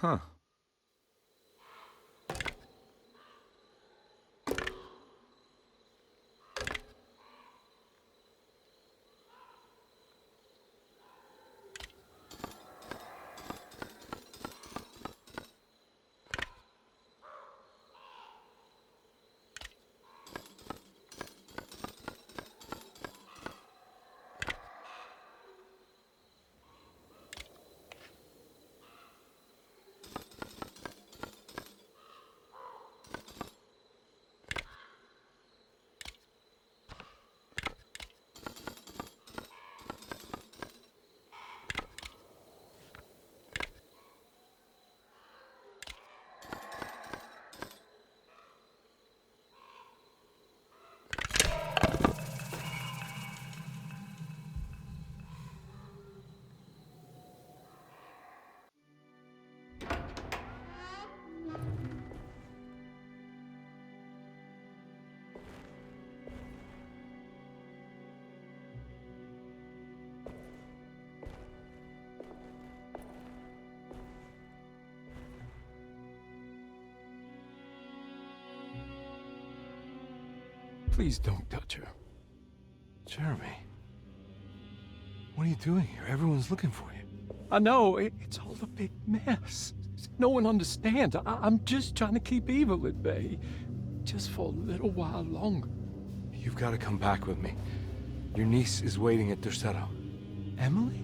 Huh. Please don't touch her. Jeremy, what are you doing here? Everyone's looking for you. I know, it's all a big mess. No one understands. I'm just trying to keep evil at bay. Just for a little while longer. You've got to come back with me. Your niece is waiting at Tercetto. Emily?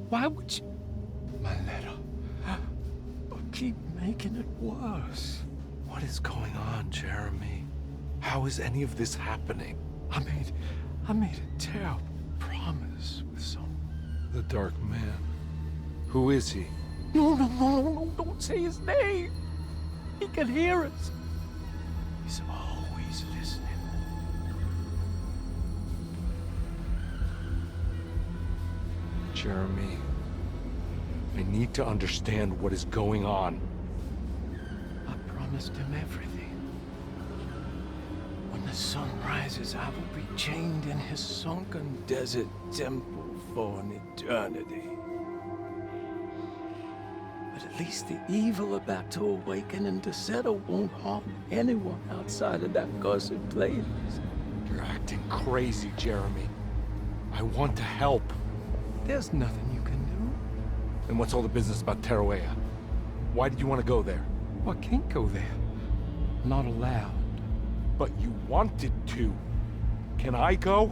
Why would you... My letter. Keep making it worse. What is going on, Jeremy? How is any of this happening? I made a terrible promise with someone. The Dark Man. Who is he? No, don't say his name. He can hear us. He's always listening. Jeremy, I need to understand what is going on. I promised him everything. When the sun rises, I will be chained in his sunken desert temple for an eternity. But at least the evil about to awaken in Tercetto won't harm anyone outside of that cursed place. You're acting crazy, Jeremy. I want to help. There's nothing you can do. And what's all the business about Taroella? Why did you want to go there? I can't go there. Not allowed. But you wanted to. Can I go?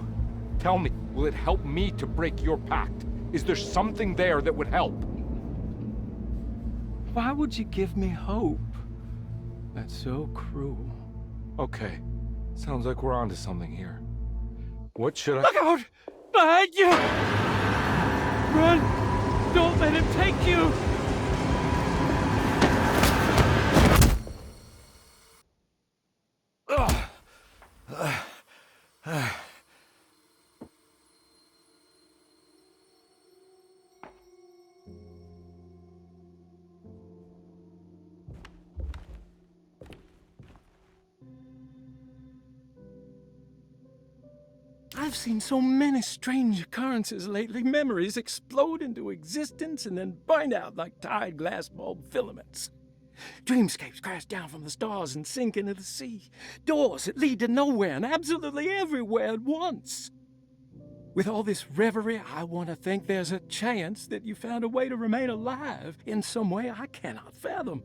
Tell me, will it help me to break your pact? Is there something there that would help? Why would you give me hope? That's so cruel. Okay, sounds like we're onto something here. What should I— Look out! Behind you! Run! Don't let him take you! I've seen so many strange occurrences lately. Memories explode into existence and then burn out like tired glass bulb filaments. Dreamscapes crash down from the stars and sink into the sea. Doors that lead to nowhere and absolutely everywhere at once. With all this reverie, I want to think there's a chance that you found a way to remain alive in some way I cannot fathom.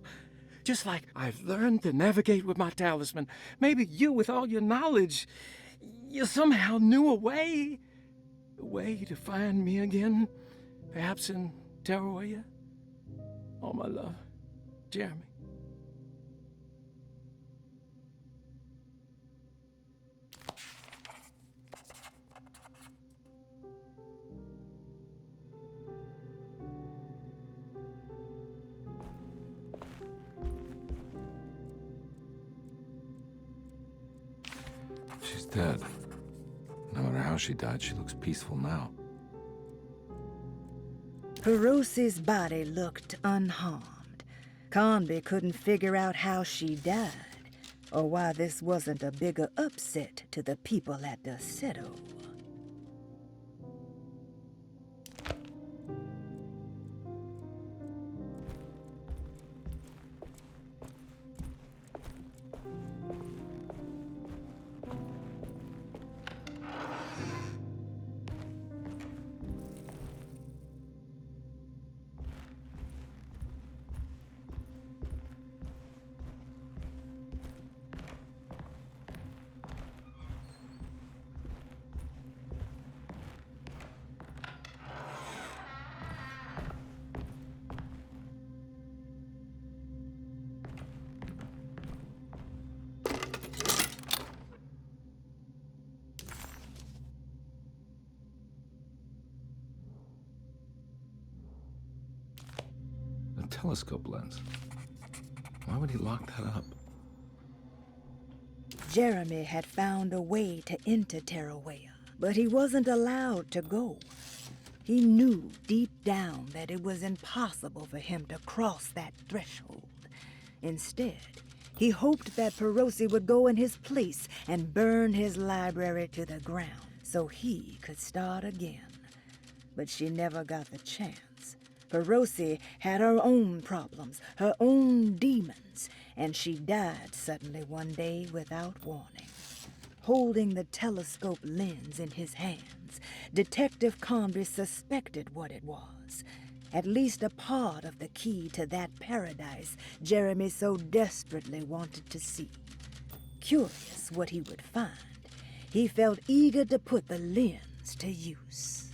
Just like I've learned to navigate with my talisman. Maybe you, with all your knowledge, you somehow knew a way to find me again, perhaps in Taroella. All my love, Jeremy. She's dead. No matter how she died, she looks peaceful now. Hirosi's body looked unharmed. Conby couldn't figure out how she died, or why this wasn't a bigger upset to the people at Tercetto. telescope lens. Why would he lock that up? Jeremy had found a way to enter Taroella, but he wasn't allowed to go. He knew deep down that it was impossible for him to cross that threshold. Instead, he hoped that Perosi would go in his place and burn his library to the ground so he could start again. But she never got the chance. Perosi had her own problems, her own demons, and she died suddenly one day without warning. Holding the telescope lens in his hands, Detective Conry suspected what it was. At least a part of the key to that paradise Jeremy so desperately wanted to see. Curious what he would find, he felt eager to put the lens to use.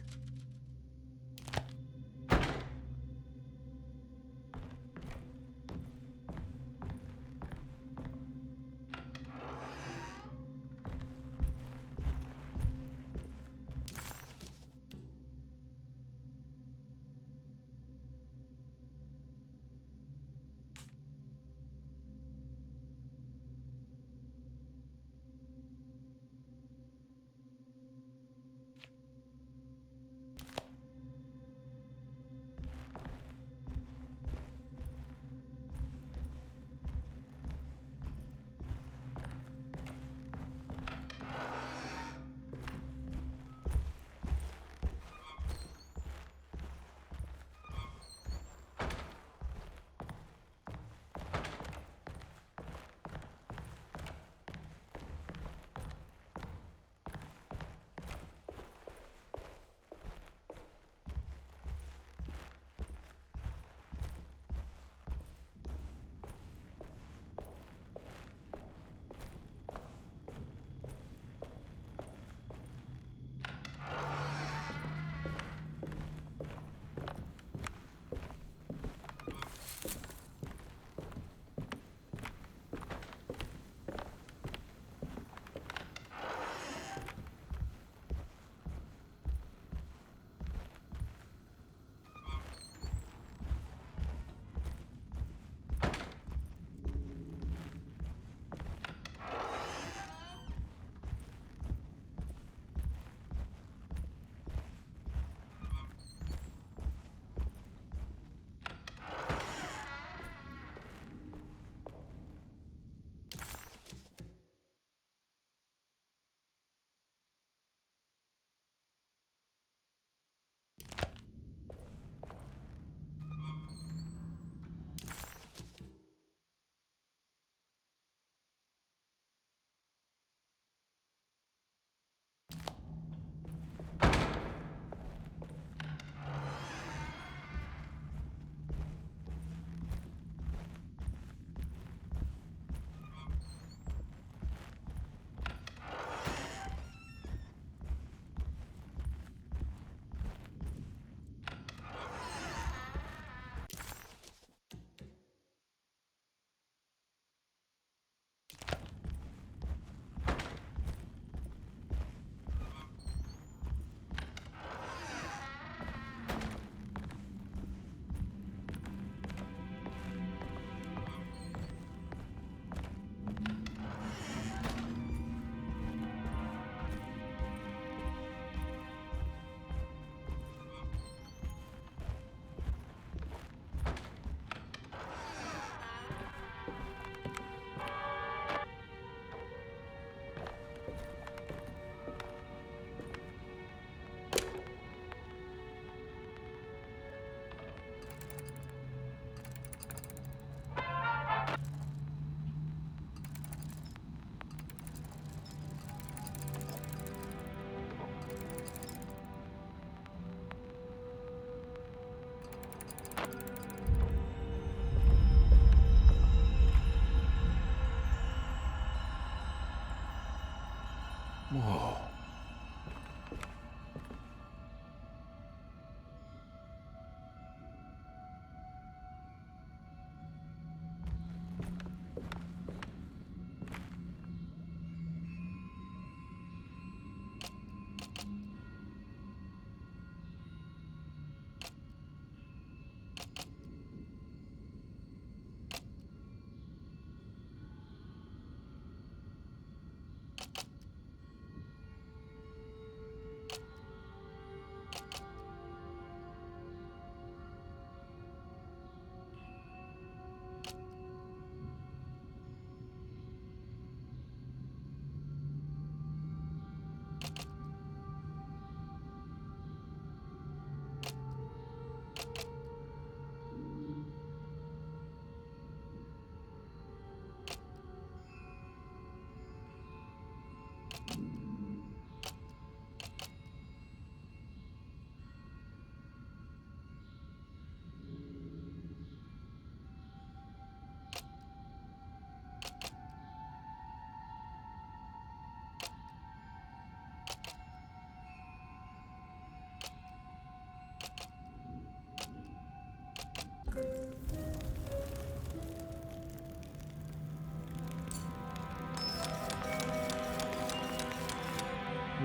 Whoa.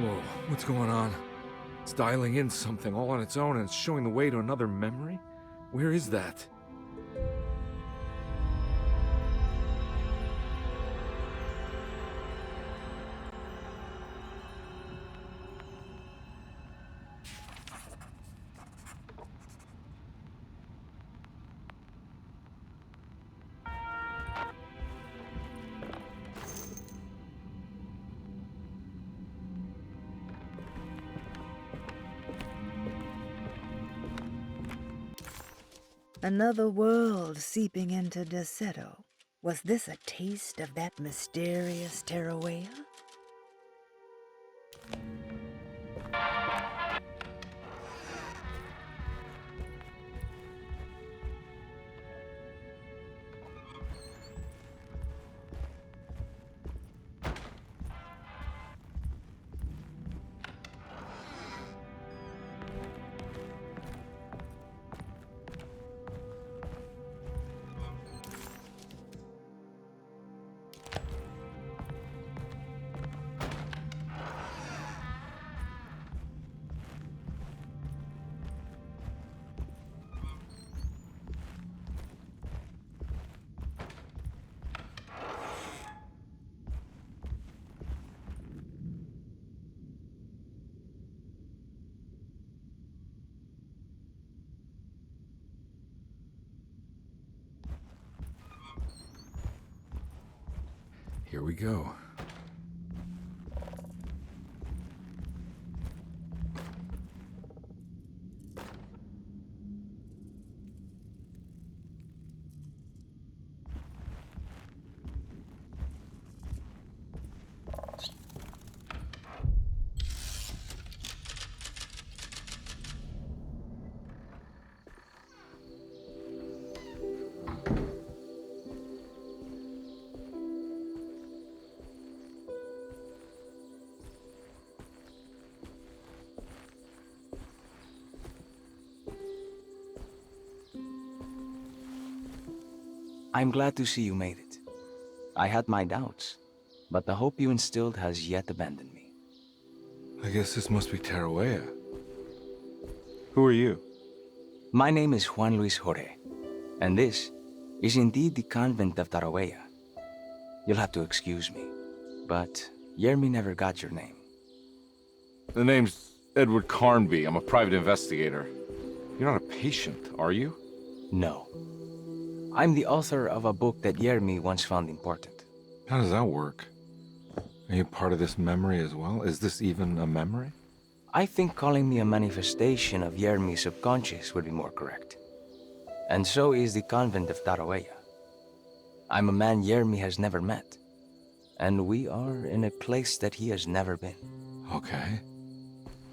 Whoa, what's going on? It's dialing in something all on its own and it's showing the way to another memory? Where is that? Another world seeping into Deseto. Was this a taste of that mysterious Taroella? Here we go. I'm glad to see you made it. I had my doubts, but the hope you instilled has yet abandoned me. I guess this must be Taroella. Who are you? My name is Juan Luis Jorge, and this is indeed the convent of Taroella. You'll have to excuse me, but Yermi never got your name. The name's Edward Carnby. I'm a private investigator. You're not a patient, are you? No. I'm the author of a book that Yermi once found important. How does that work? Are you part of this memory as well? Is this even a memory? I think calling me a manifestation of Yermi's subconscious would be more correct. And so is the convent of Taroella. I'm a man Yermi has never met, and we are in a place that he has never been. Okay.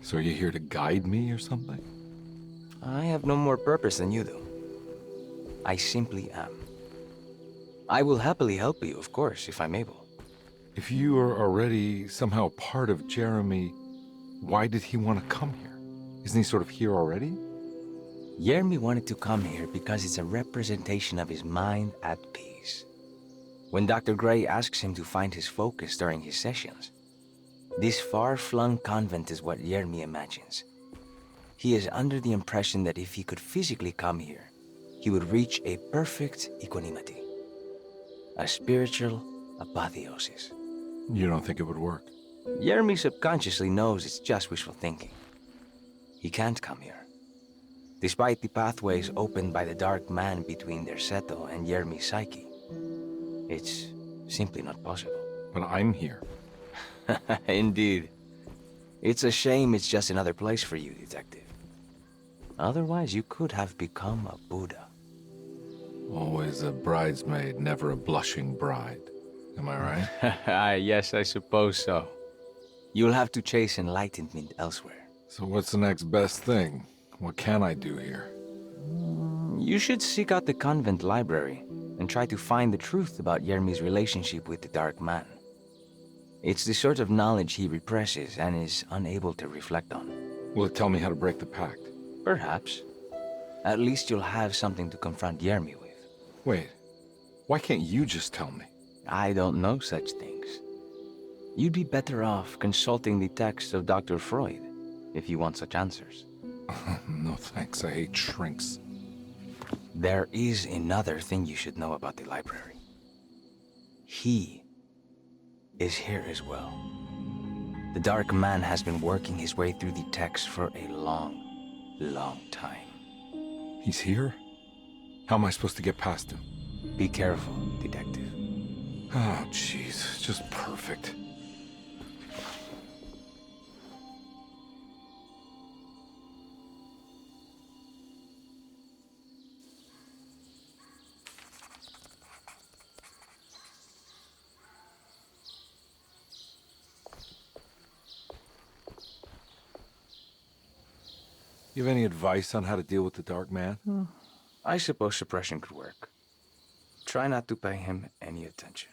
So are you here to guide me or something? I have no more purpose than you do. I simply am. I will happily help you, of course, if I'm able. If you are already somehow part of Jeremy, why did he want to come here? Isn't he sort of here already? Yermi wanted to come here because it's a representation of his mind at peace. When Dr. Gray asks him to find his focus during his sessions, this far-flung convent is what Yermi imagines. He is under the impression that if he could physically come here, he would reach a perfect equanimity. A spiritual apotheosis. You don't think it would work? Yermi subconsciously knows it's just wishful thinking. He can't come here. Despite the pathways opened by the dark man between Derceto and Yermi's psyche, it's simply not possible. But I'm here. Indeed. It's a shame it's just another place for you, Detective. Otherwise, you could have become a Buddha. Always a bridesmaid, never a blushing bride. Am I right? Yes, I suppose so. You'll have to chase enlightenment elsewhere. So what's the next best thing? What can I do here? You should seek out the convent library and try to find the truth about Yermi's relationship with the Dark Man. It's the sort of knowledge he represses and is unable to reflect on. Will it tell me how to break the pact? Perhaps. At least you'll have something to confront Yermi with. Wait, why can't you just tell me? I don't know such things. You'd be better off consulting the texts of Dr. Freud if you want such answers. No thanks, I hate shrinks. There is another thing you should know about the library. He is here as well. The Dark Man has been working his way through the text for a long time. He's here? How am I supposed to get past him? Be careful, detective. Oh, jeez, just perfect. You have any advice on how to deal with the Dark Man? I suppose suppression could work. Try not to pay him any attention.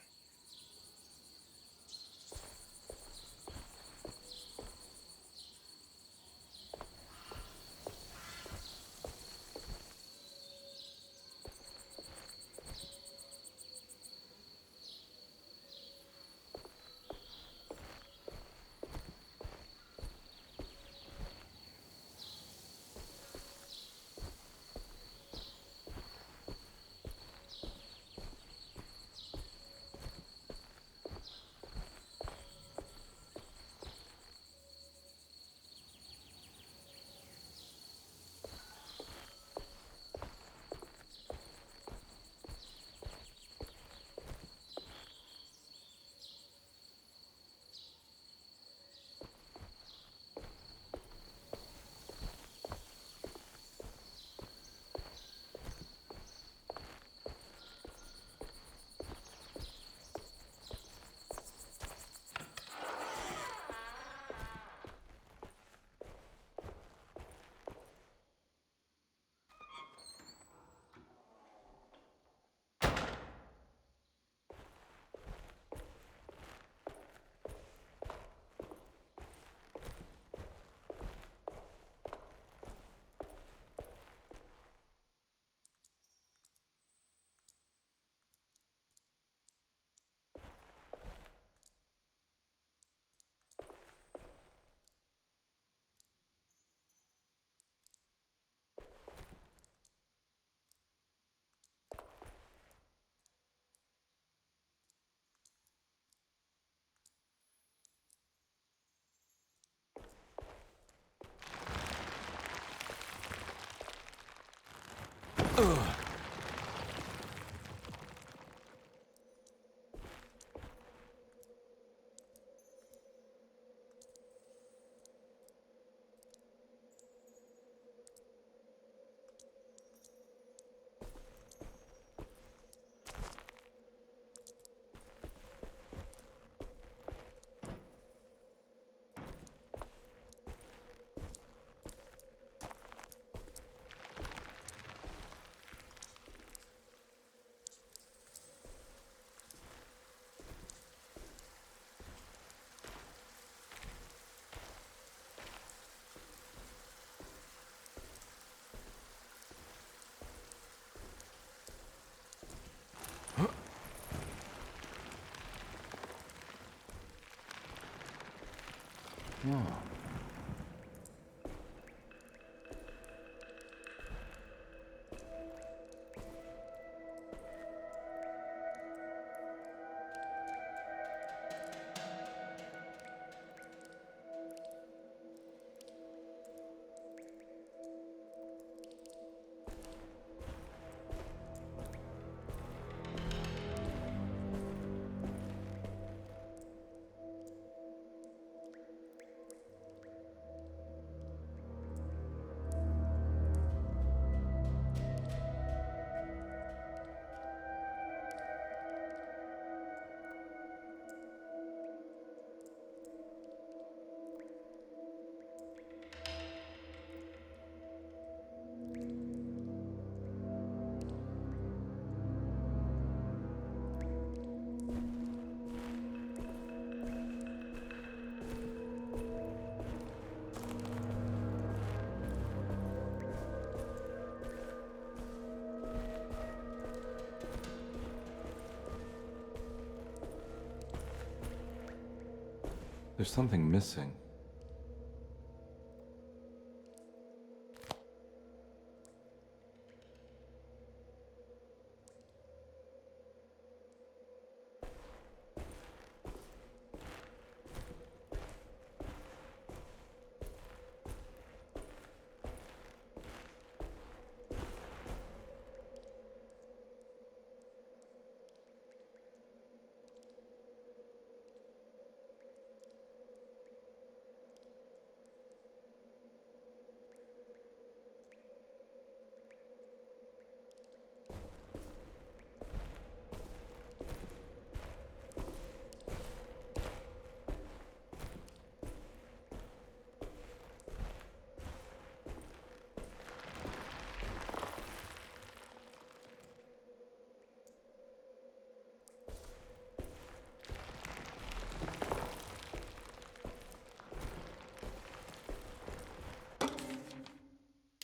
There's something missing.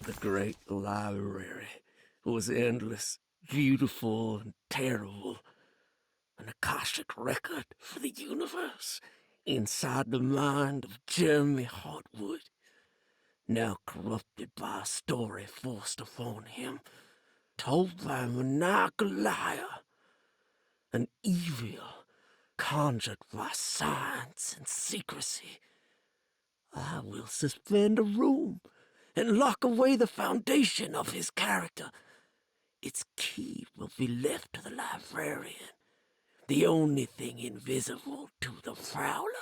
The great library was endless, beautiful, and terrible. An Akashic record for the universe inside the mind of Jeremy Hartwood, now corrupted by a story forced upon him, told by a maniacal liar, an evil conjured by science and secrecy. I will suspend a room and lock away the foundation of his character. Its key will be left to the librarian, the only thing invisible to the Prowler.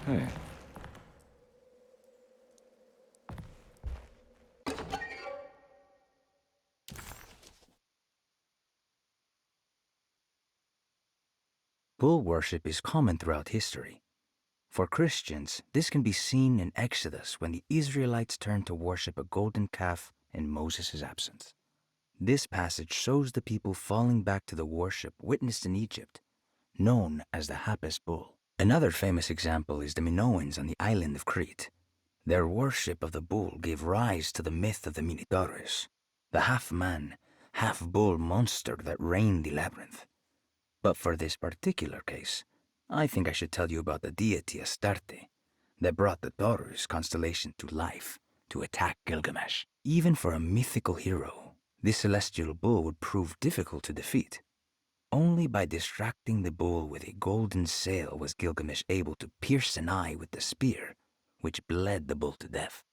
Hey. Bull worship is common throughout history. For Christians, this can be seen in Exodus when the Israelites turned to worship a golden calf in Moses' absence. This passage shows the people falling back to the worship witnessed in Egypt, known as the Hapis bull. Another famous example is the Minoans on the island of Crete. Their worship of the bull gave rise to the myth of the Minotaurus, the half-man, half-bull monster that reigned the labyrinth. But for this particular case, I think I should tell you about the deity Astarte that brought the Taurus constellation to life to attack Gilgamesh. Even for a mythical hero, this celestial bull would prove difficult to defeat. Only by distracting the bull with a golden sail was Gilgamesh able to pierce an eye with the spear, which bled the bull to death.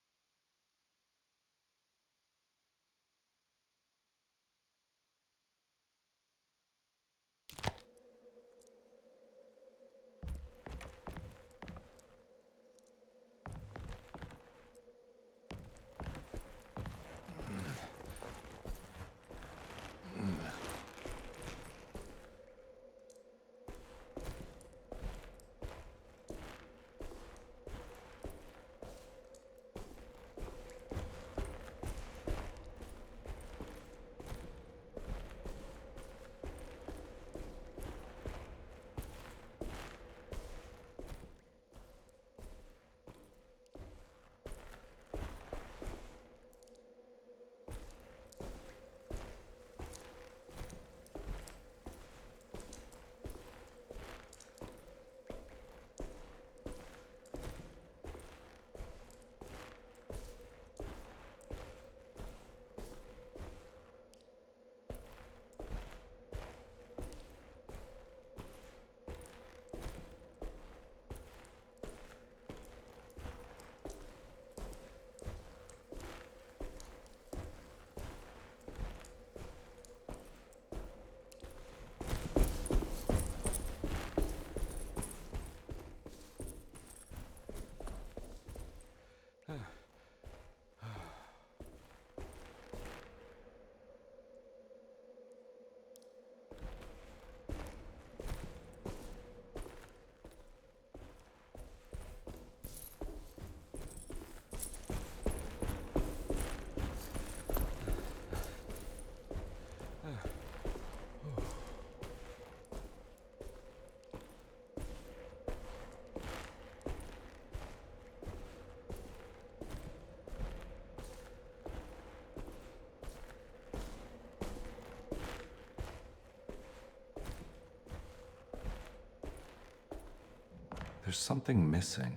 There's something missing.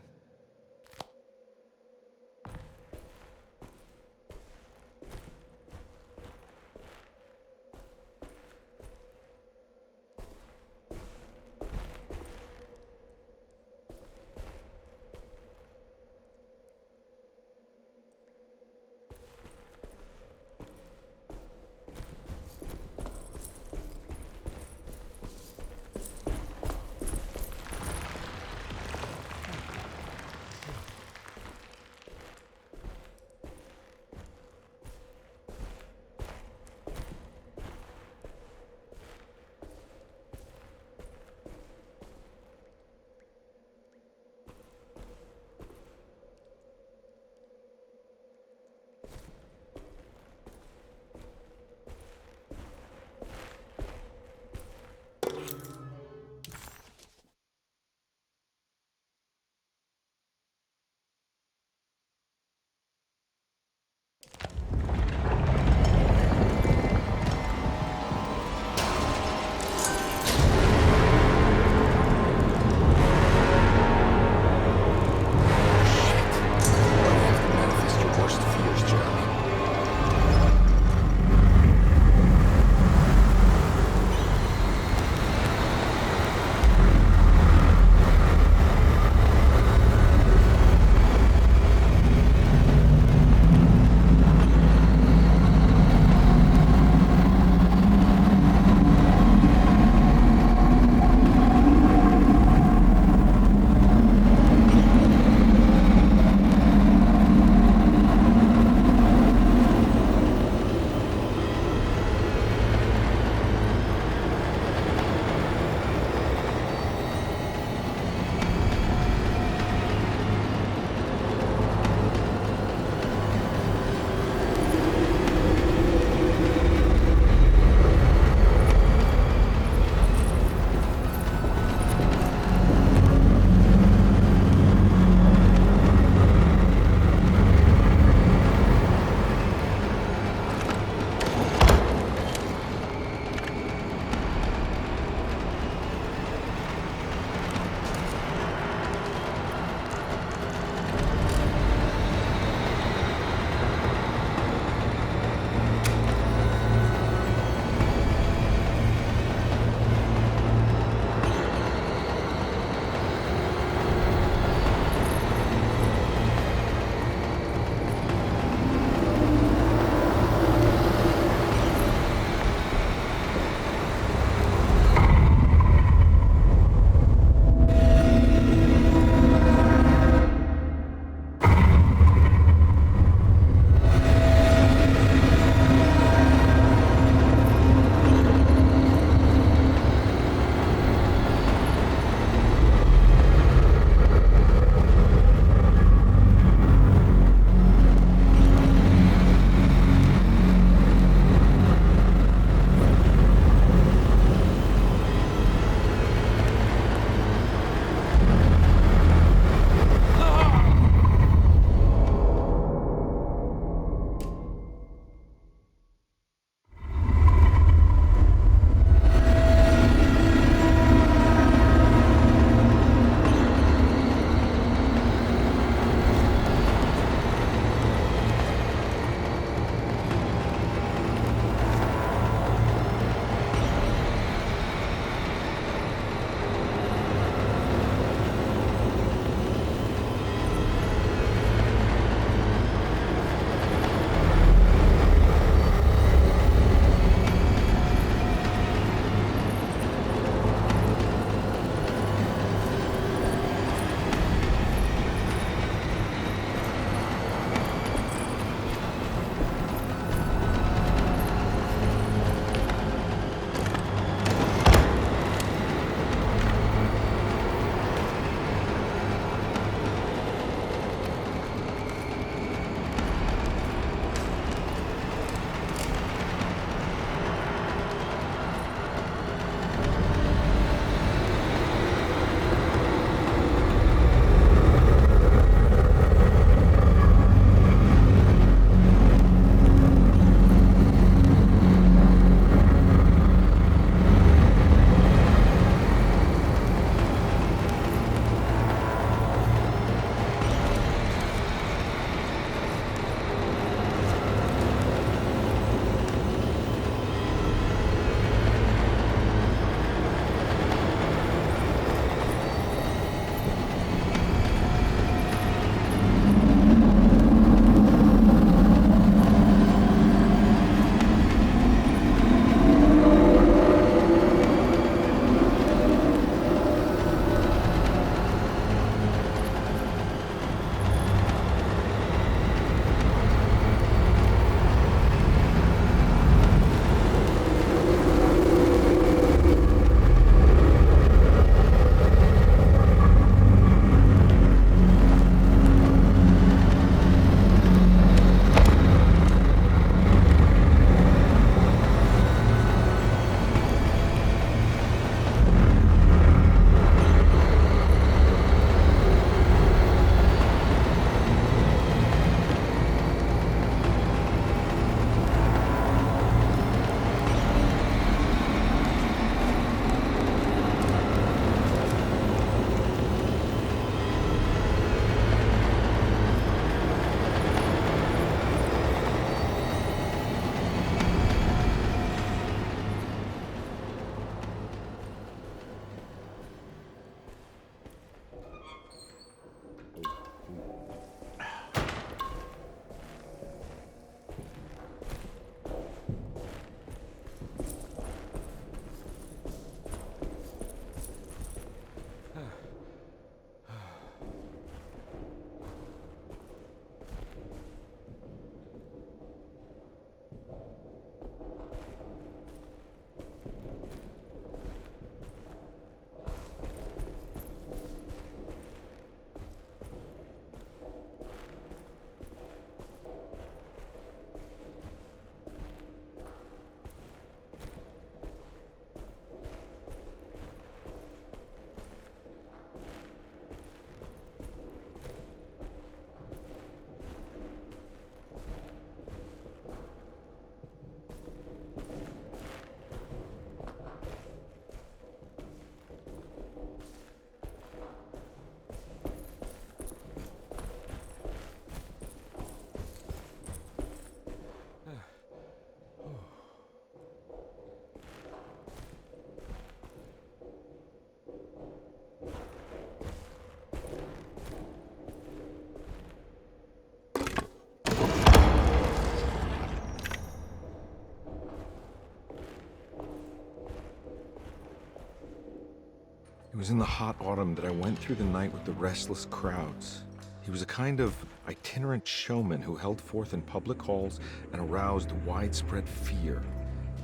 was in the hot autumn that I went through the night with the restless crowds. He was a kind of itinerant showman who held forth in public halls and aroused widespread fear.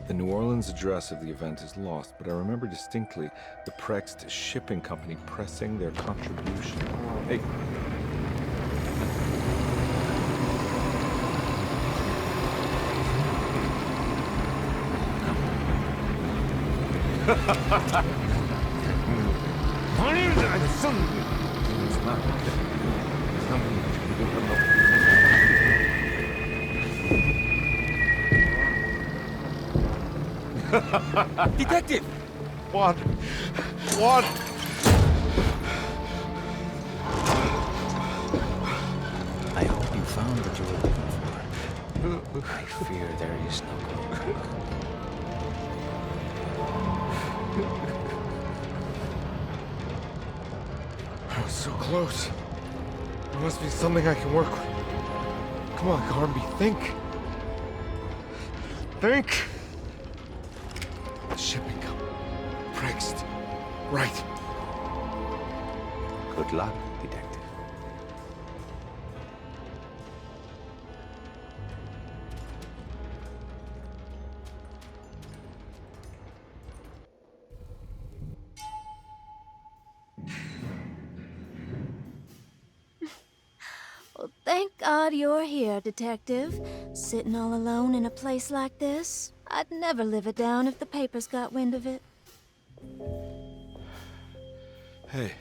The New Orleans address of the event is lost, but I remember distinctly the Prext Shipping Company pressing their contribution. Hey. Detective! What? What? I hope you found what you were looking for. I fear there is no clue. I was so close. There must be something I can work with. Come on, Garby, think. Think! The shipping company. Prext. Right. Good luck, Detective. Well, thank God you're here, Detective. Sitting all alone in a place like this? I'd never live it down if the papers got wind of it. Hey.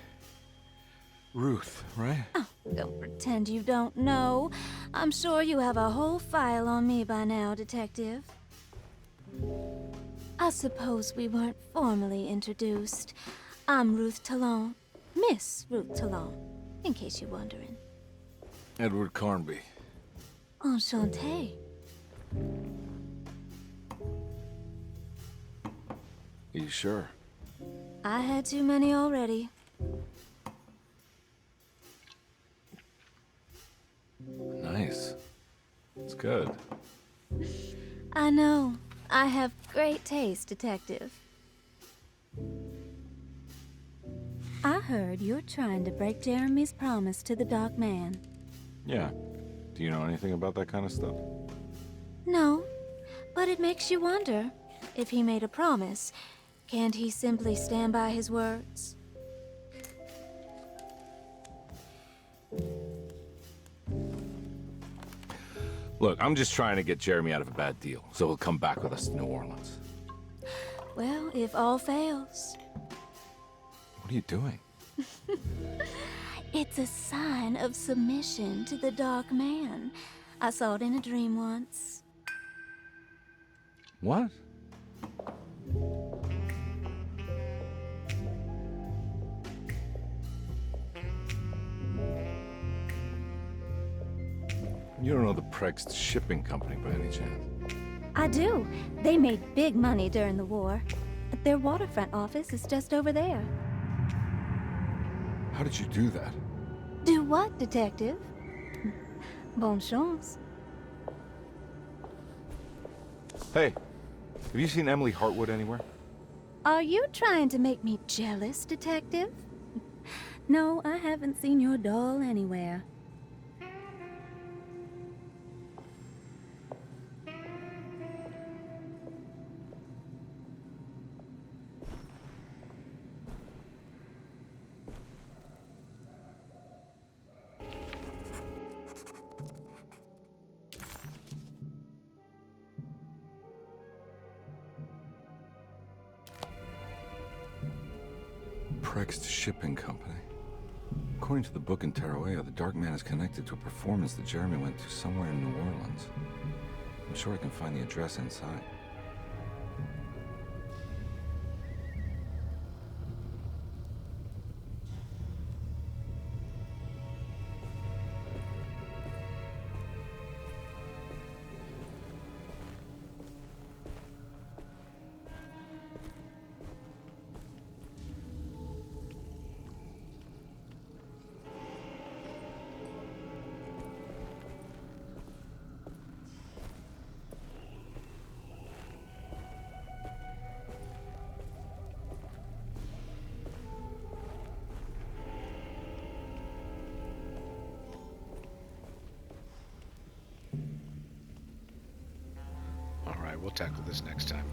Ruth, right? Oh, don't pretend you don't know. I'm sure you have a whole file on me by now, Detective. I suppose we weren't formally introduced. I'm Ruth Talon. Miss Ruth Talon, in case you're wondering. Edward Carnby. Enchanté. You sure? I had too many already. Nice. It's good. I know. I have great taste, Detective. I heard you're trying to break Jeremy's promise to the Dark Man. Yeah. Do you know anything about that kind of stuff? No, but it makes you wonder. If he made a promise, can't he simply stand by his words? Look, I'm just trying to get Jeremy out of a bad deal, so he'll come back with us to New Orleans. Well, if all fails. What are you doing? It's a sign of submission to the Dark Man. I saw it in a dream once. What? You don't know the Prext Shipping Company by any chance? I do. They made big money during the war. Their waterfront office is just over there. How did you do that? Do what, Detective? Bonne chance. Hey, have you seen Emily Hartwood anywhere? Are you trying to make me jealous, Detective? No, I haven't seen your doll anywhere. Prext Shipping Company. According to the book in Taroella, the Dark Man is connected to a performance that Jeremy went to somewhere in New Orleans. I'm sure I can find the address inside. Alright, we'll tackle this next time.